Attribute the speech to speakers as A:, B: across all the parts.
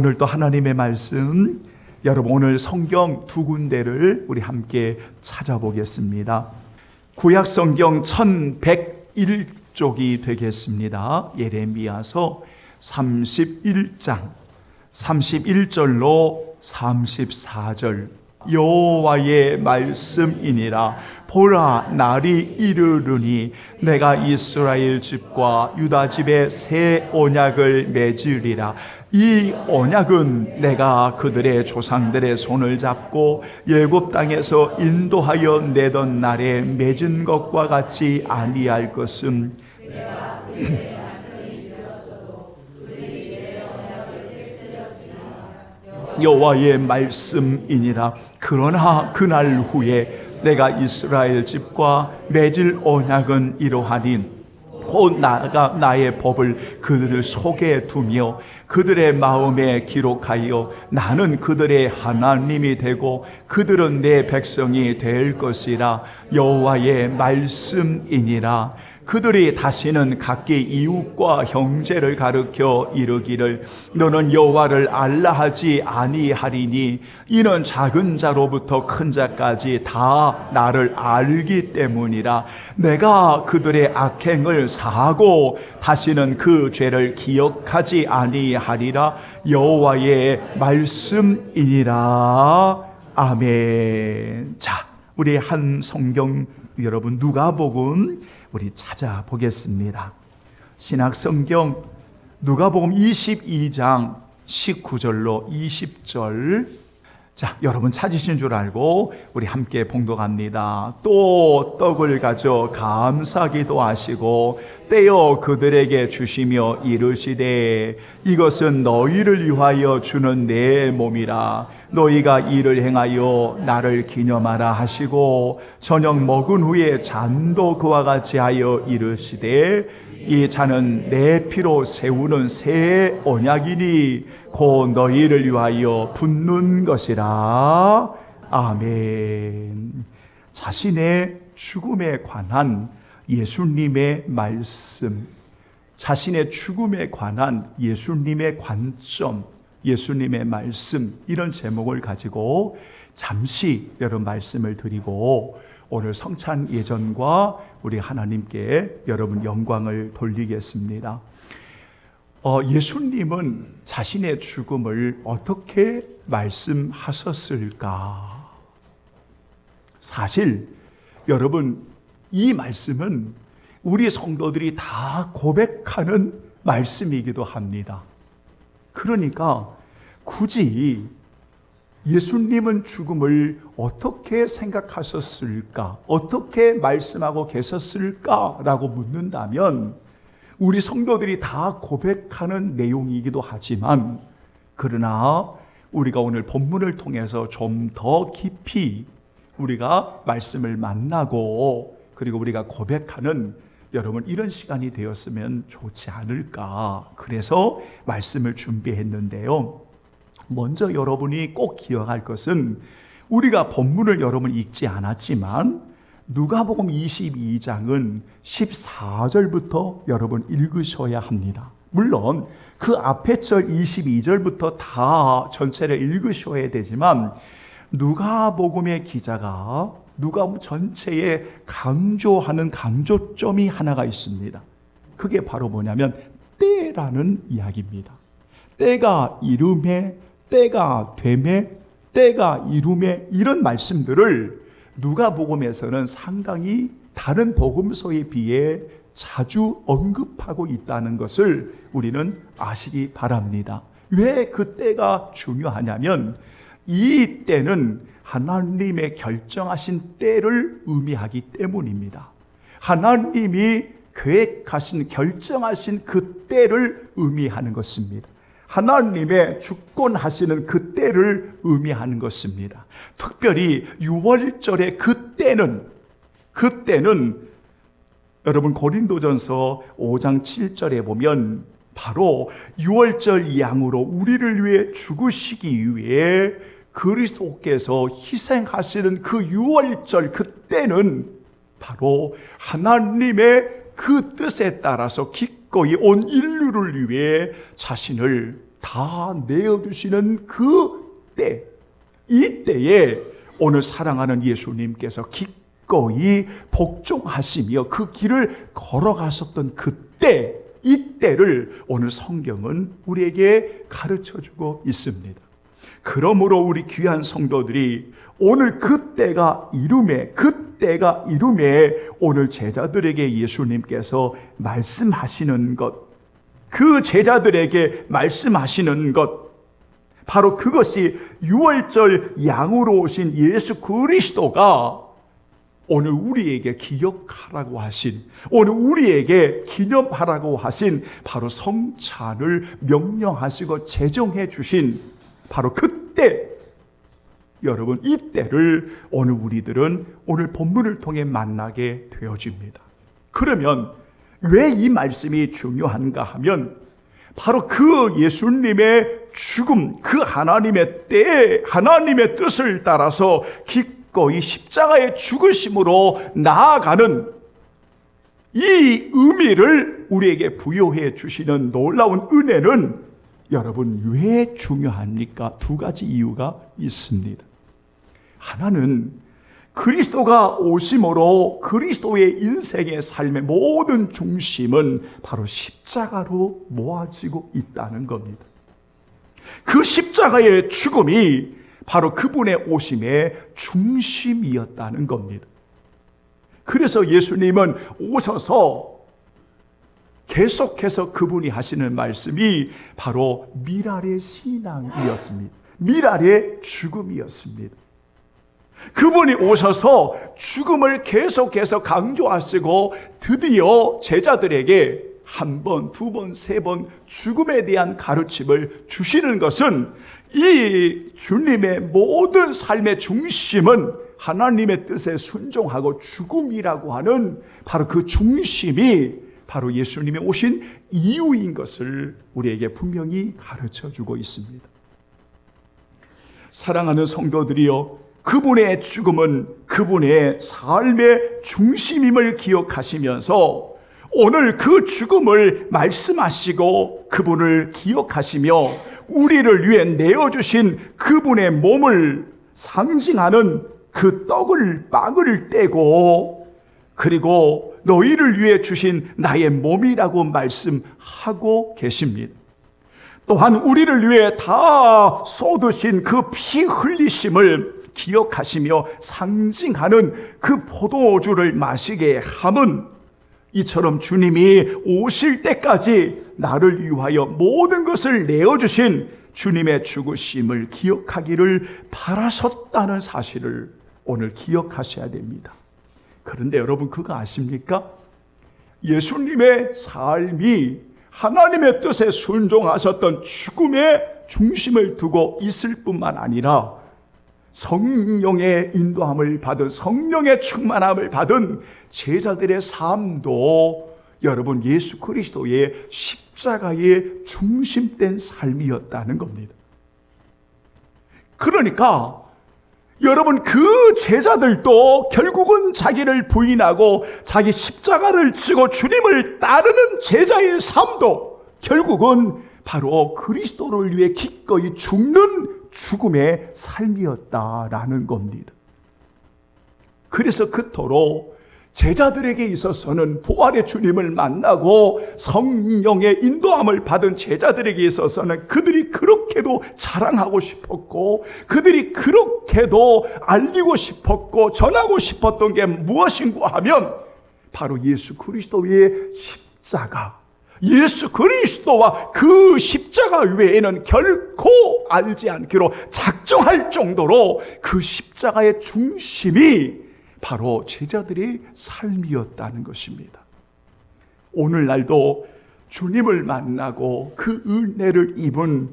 A: 오늘 또 하나님의 말씀, 여러분 오늘 성경 두 군데를 우리 함께 찾아보겠습니다. 구약 성경 1101쪽이 되겠습니다. 예레미야서 31장 31절로 34절. 여호와의 말씀이니라. 보라, 날이 이르르니 내가 이스라엘 집과 유다 집에 새 언약을 맺으리라. 이 언약은 내가 그들의 조상들의 손을 잡고 애굽 땅에서 인도하여 내던 날에 맺은 것과 같이 아니할 것은 여호와의 말씀이니라. 그러나 그날 후에 내가 이스라엘 집과 맺을 언약은 이러하니 곧 나의 법을 그들 속에 두며 그들의 마음에 기록하여 나는 그들의 하나님이 되고 그들은 내 백성이 될 것이라. 여호와의 말씀이니라. 그들이 다시는 각기 이웃과 형제를 가르쳐 이르기를 너는 여호와를 알라 하지 아니하리니 이는 작은 자로부터 큰 자까지 다 나를 알기 때문이라. 내가 그들의 악행을 사하고 다시는 그 죄를 기억하지 아니하리라. 여호와의 말씀이니라. 아멘. 자, 우리 한 성경 여러분 누가복음 우리 찾아보겠습니다. 신약성경 누가복음 22장 19절로 20절. 자, 여러분 찾으신 줄 알고 우리 함께 봉독합니다. 또 떡을 가져 감사기도 하시고 떼어 그들에게 주시며 이르시되 이것은 너희를 위하여 주는 내 몸이라. 너희가 이를 행하여 나를 기념하라 하시고 저녁 먹은 후에 잔도 그와 같이 하여 이르시되 이 잔은 내 피로 세우는 새 언약이니 곧 너희를 위하여 붓는 것이라. 아멘. 자신의 죽음에 관한 예수님의 말씀, 자신의 죽음에 관한 예수님의 관점, 예수님의 말씀, 이런 제목을 가지고 잠시 여러분 말씀을 드리고 오늘 성찬 예전과 우리 하나님께 여러분 영광을 돌리겠습니다. 예수님은 자신의 죽음을 어떻게 말씀하셨을까? 사실 여러분 이 말씀은 우리 성도들이 다 고백하는 말씀이기도 합니다. 그러니까 굳이 예수님은 죽음을 어떻게 생각하셨을까? 어떻게 말씀하고 계셨을까? 라고 묻는다면 우리 성도들이 다 고백하는 내용이기도 하지만 그러나 우리가 오늘 본문을 통해서 좀 더 깊이 우리가 말씀을 만나고 그리고 우리가 고백하는 여러분 이런 시간이 되었으면 좋지 않을까. 그래서 말씀을 준비했는데요. 먼저 여러분이 꼭 기억할 것은 우리가 본문을 여러분 읽지 않았지만 누가복음 22장은 14절부터 여러분 읽으셔야 합니다. 물론 그 앞에 절 22절부터 다 전체를 읽으셔야 되지만 누가복음의 기자가 누가복음 전체에 강조하는 강조점이 하나가 있습니다. 그게 바로 뭐냐면 때라는 이야기입니다. 때가 이름에, 때가 됨에, 때가 이름에, 이런 말씀들을 누가복음에서는 상당히 다른 복음서에 비해 자주 언급하고 있다는 것을 우리는 아시기 바랍니다. 왜 그 때가 중요하냐면 이 때는 하나님의 결정하신 때를 의미하기 때문입니다. 하나님이 계획하신 결정하신 그 때를 의미하는 것입니다. 하나님의 주권하시는 그 때를 의미하는 것입니다. 특별히 유월절의 그 때는 여러분 고린도전서 5장 7절에 보면 바로 유월절 양으로 우리를 위해 죽으시기 위해 그리스도께서 희생하시는 그 유월절 그 때는 바로 하나님의 그 뜻에 따라서 기꺼이 온 인류를 위해 자신을 다 내어주시는 그 때, 이때에 오늘 사랑하는 예수님께서 기꺼이 복종하시며 그 길을 걸어가셨던 그때, 이때를 오늘 성경은 우리에게 가르쳐주고 있습니다. 그러므로 우리 귀한 성도들이 오늘 그때가 이름에 오늘 제자들에게 예수님께서 말씀하시는 것, 그 제자들에게 말씀하시는 것, 바로 그것이 유월절 양으로 오신 예수 그리스도가 오늘 우리에게 기억하라고 하신, 오늘 우리에게 기념하라고 하신 바로 성찬을 명령하시고 제정해 주신 바로 그때, 여러분 이때를 오늘 우리들은 오늘 본문을 통해 만나게 되어집니다. 그러면 왜 이 말씀이 중요한가 하면 바로 그 예수님의 죽음, 그 하나님의 때에 하나님의 뜻을 따라서 기꺼이 십자가의 죽으심으로 나아가는 이 의미를 우리에게 부여해 주시는 놀라운 은혜는 여러분 왜 중요합니까? 두 가지 이유가 있습니다. 하나는 그리스도가 오심으로 그리스도의 인생의 삶의 모든 중심은 바로 십자가로 모아지고 있다는 겁니다. 그 십자가의 죽음이 바로 그분의 오심의 중심이었다는 겁니다. 그래서 예수님은 오셔서 계속해서 그분이 하시는 말씀이 바로 미랄의 신앙이었습니다. 미랄의 죽음이었습니다. 그분이 오셔서 죽음을 계속해서 강조하시고 드디어 제자들에게 한 번, 두 번, 세 번 죽음에 대한 가르침을 주시는 것은 이 주님의 모든 삶의 중심은 하나님의 뜻에 순종하고 죽음이라고 하는 바로 그 중심이 바로 예수님이 오신 이유인 것을 우리에게 분명히 가르쳐주고 있습니다. 사랑하는 성도들이여, 그분의 죽음은 그분의 삶의 중심임을 기억하시면서 오늘 그 죽음을 말씀하시고 그분을 기억하시며 우리를 위해 내어주신 그분의 몸을 상징하는 그 빵을 떼고 그리고 너희를 위해 주신 나의 몸이라고 말씀하고 계십니다. 또한 우리를 위해 다 쏟으신 그 피 흘리심을 기억하시며 상징하는 그 포도주를 마시게 함은 이처럼 주님이 오실 때까지 나를 위하여 모든 것을 내어주신 주님의 죽으심을 기억하기를 바라셨다는 사실을 오늘 기억하셔야 됩니다. 그런데 여러분 그거 아십니까? 예수님의 삶이 하나님의 뜻에 순종하셨던 죽음의 중심을 두고 있을 뿐만 아니라 성령의 인도함을 받은, 성령의 충만함을 받은 제자들의 삶도 여러분 예수 그리스도의 십자가의 중심된 삶이었다는 겁니다. 그러니까 여러분 그 제자들도 결국은 자기를 부인하고 자기 십자가를 지고 주님을 따르는 제자의 삶도 결국은 바로 그리스도를 위해 기꺼이 죽는 죽음의 삶이었다라는 겁니다. 그래서 그토록 제자들에게 있어서는 부활의 주님을 만나고 성령의 인도함을 받은 제자들에게 있어서는 그들이 그렇게도 자랑하고 싶었고 그들이 그렇게도 알리고 싶었고 전하고 싶었던 게 무엇인가 하면 바로 예수 그리스도의 십자가, 예수 그리스도와 그 십자가 외에는 결코 알지 않기로 작정할 정도로 그 십자가의 중심이 바로 제자들의 삶이었다는 것입니다. 오늘날도 주님을 만나고 그 은혜를 입은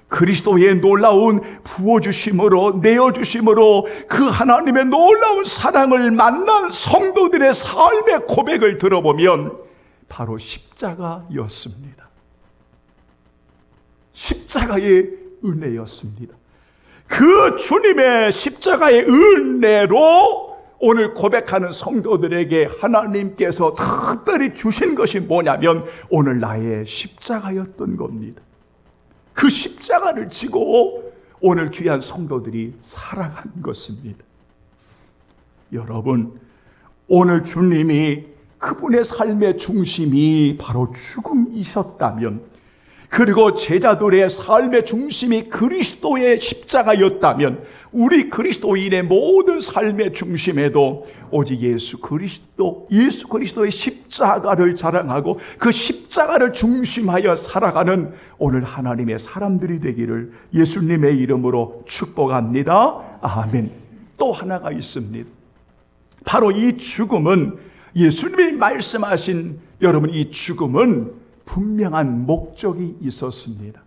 A: 그리스도의 놀라운 부어주심으로 내어주심으로 그 하나님의 놀라운 사랑을 만난 성도들의 삶의 고백을 들어보면 바로 십자가였습니다. 십자가의 은혜였습니다. 그 주님의 십자가의 은혜로 오늘 고백하는 성도들에게 하나님께서 특별히 주신 것이 뭐냐면 오늘 나의 십자가였던 겁니다. 그 그 십자가를 지고 오늘 귀한 성도들이 살아간 것입니다. 여러분, 오늘 주님이 그분의 삶의 중심이 바로 죽음이셨다면, 그리고 제자들의 삶의 중심이 그리스도의 십자가였다면, 우리 그리스도인의 모든 삶의 중심에도 오직 예수 그리스도의 십자가를 자랑하고 그 십자가를 중심하여 살아가는 오늘 하나님의 사람들이 되기를 예수님의 이름으로 축복합니다. 아멘. 또 하나가 있습니다. 바로 이 죽음은, 예수님이 말씀하신, 여러분, 이 죽음은 분명한 목적이 있었습니다.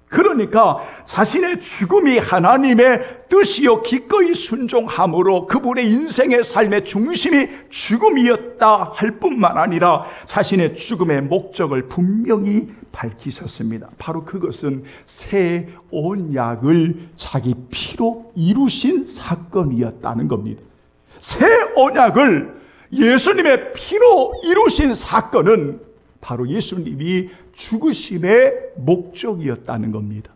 A: 그러니까 자신의 죽음이 하나님의 뜻이요 기꺼이 순종함으로 그분의 인생의 삶의 중심이 죽음이었다 할 뿐만 아니라 자신의 죽음의 목적을 분명히 밝히셨습니다. 바로 그것은 새 언약을 자기 피로 이루신 사건이었다는 겁니다. 새 언약을 예수님의 피로 이루신 사건은 바로 예수님이 죽으심의 목적이었다는 겁니다.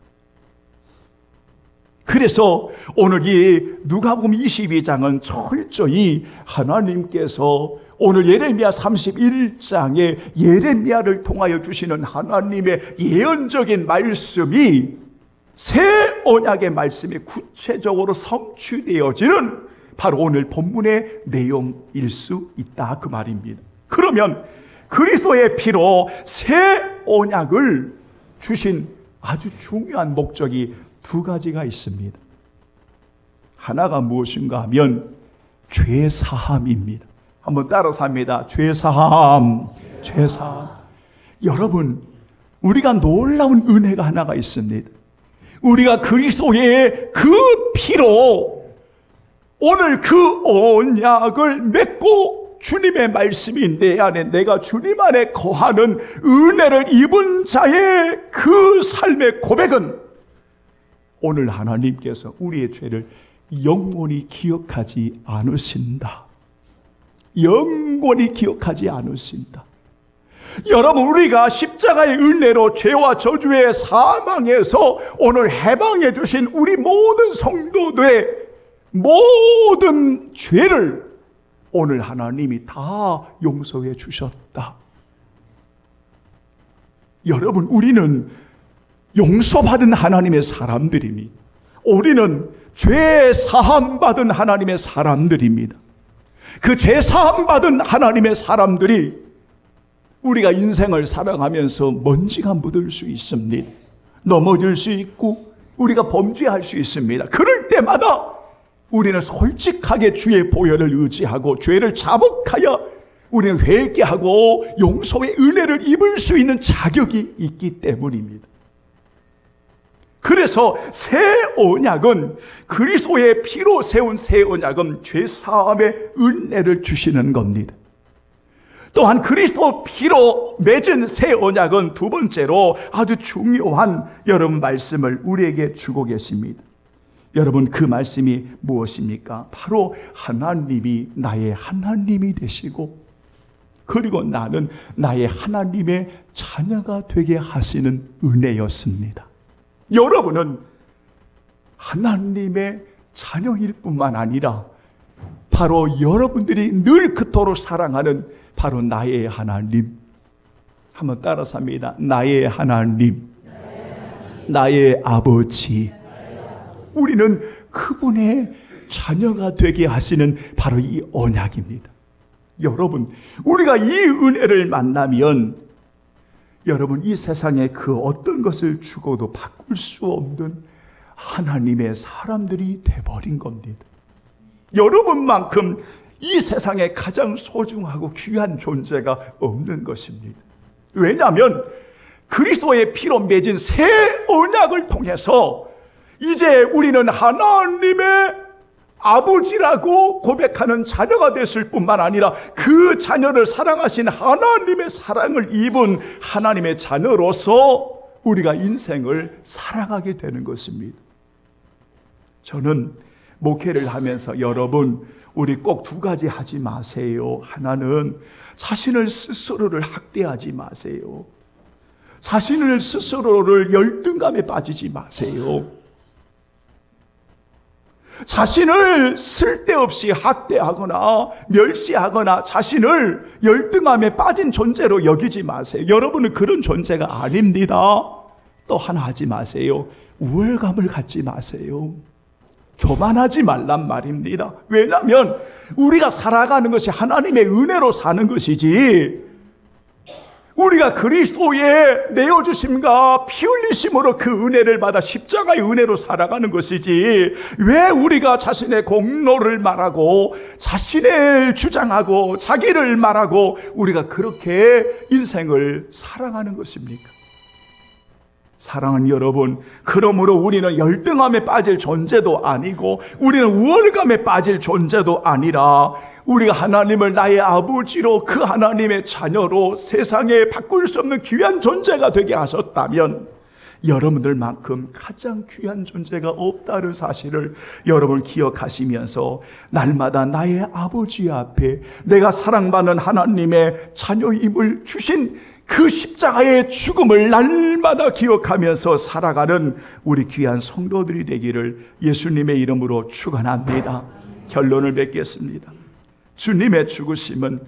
A: 그래서 오늘 이 누가복음 22장은 철저히 하나님께서 오늘 예레미야 31장에 예레미야를 통하여 주시는 하나님의 예언적인 말씀이 새 언약의 말씀이 구체적으로 성취되어지는 바로 오늘 본문의 내용일 수 있다, 그 말입니다. 그러면 그리스도의 피로 새 언약을 주신 아주 중요한 목적이 두 가지가 있습니다. 하나가 무엇인가 하면 죄사함입니다. 한번 따라서 합니다. 죄사함. 여러분, 우리가 놀라운 은혜가 하나가 있습니다. 우리가 그리스도의 그 피로 오늘 그 언약을 맺고 주님의 말씀이 내 안에, 내가 주님 안에 거하는 은혜를 입은 자의 그 삶의 고백은 오늘 하나님께서 우리의 죄를 영원히 기억하지 않으신다. 영원히 기억하지 않으신다. 여러분, 우리가 십자가의 은혜로 죄와 저주의 사망에서 오늘 해방해 주신 우리 모든 성도들의 모든 죄를 오늘 하나님이 다 용서해 주셨다. 여러분, 우리는 용서받은 하나님의 사람들입니다. 우리는 죄 사함 받은 하나님의 사람들입니다. 그 죄 사함 받은 하나님의 사람들이 우리가 인생을 살아가면서 먼지가 묻을 수 있습니다. 넘어질 수 있고 우리가 범죄할 수 있습니다. 그럴 때마다 우리는 솔직하게 주의 보혈을 의지하고 죄를 자복하여 우리는 회개하고 용서의 은혜를 입을 수 있는 자격이 있기 때문입니다. 그래서 새 언약은, 그리스도의 피로 세운 새 언약은 죄사함의 은혜를 주시는 겁니다. 또한 그리스도 피로 맺은 새 언약은 두 번째로 아주 중요한 여러분 말씀을 우리에게 주고 계십니다. 여러분, 그 말씀이 무엇입니까? 바로 하나님이 나의 하나님이 되시고 그리고 나는 나의 하나님의 자녀가 되게 하시는 은혜였습니다. 여러분은 하나님의 자녀일 뿐만 아니라 바로 여러분들이 늘 그토록 사랑하는 바로 나의 하나님. 한번 따라서 합니다. 나의 하나님, 나의 아버지. 우리는 그분의 자녀가 되게 하시는 바로 이 언약입니다. 여러분, 우리가 이 은혜를 만나면 여러분, 이 세상에 그 어떤 것을 주고도 바꿀 수 없는 하나님의 사람들이 돼버린 겁니다. 여러분만큼 이 세상에 가장 소중하고 귀한 존재가 없는 것입니다. 왜냐하면 그리스도의 피로 맺은 새 언약을 통해서 이제 우리는 하나님의 아버지라고 고백하는 자녀가 됐을 뿐만 아니라 그 자녀를 사랑하신 하나님의 사랑을 입은 하나님의 자녀로서 우리가 인생을 살아가게 되는 것입니다. 저는 목회를 하면서 여러분, 우리 꼭 두 가지 하지 마세요. 하나는 자신을 스스로를 학대하지 마세요. 자신을 스스로를 열등감에 빠지지 마세요. 자신을 쓸데없이 학대하거나 멸시하거나 자신을 열등함에 빠진 존재로 여기지 마세요. 여러분은 그런 존재가 아닙니다. 또 하나 하지 마세요. 우월감을 갖지 마세요. 교만하지 말란 말입니다. 왜냐하면 우리가 살아가는 것이 하나님의 은혜로 사는 것이지, 우리가 그리스도의 내어주심과 피 흘리심으로 그 은혜를 받아 십자가의 은혜로 살아가는 것이지, 왜 우리가 자신의 공로를 말하고 자신을 주장하고 자기를 말하고 우리가 그렇게 인생을 살아가는 것입니까? 사랑하는 여러분, 그러므로 우리는 열등함에 빠질 존재도 아니고 우리는 우월감에 빠질 존재도 아니라, 우리가 하나님을 나의 아버지로, 그 하나님의 자녀로 세상에 바꿀 수 없는 귀한 존재가 되게 하셨다면 여러분들만큼 가장 귀한 존재가 없다는 사실을 여러분 기억하시면서 날마다 나의 아버지 앞에 내가 사랑받는 하나님의 자녀임을 주신 그 십자가의 죽음을 날마다 기억하면서 살아가는 우리 귀한 성도들이 되기를 예수님의 이름으로 축원합니다. 결론을 맺겠습니다. 주님의 죽으심은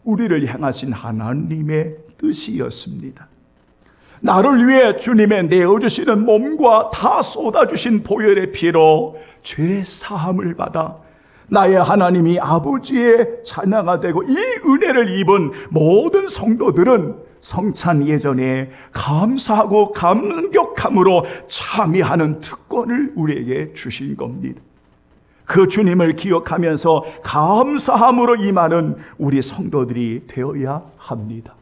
A: 우리를 향하신 하나님의 뜻이었습니다. 나를 위해 주님의 내어주시는 몸과 다 쏟아주신 보혈의 피로 죄 사함을 받아 나의 하나님이 아버지의 자녀가 되고, 이 은혜를 입은 모든 성도들은 성찬 예전에 감사하고 감격함으로 참여하는 특권을 우리에게 주신 겁니다. 그 주님을 기억하면서 감사함으로 임하는 우리 성도들이 되어야 합니다.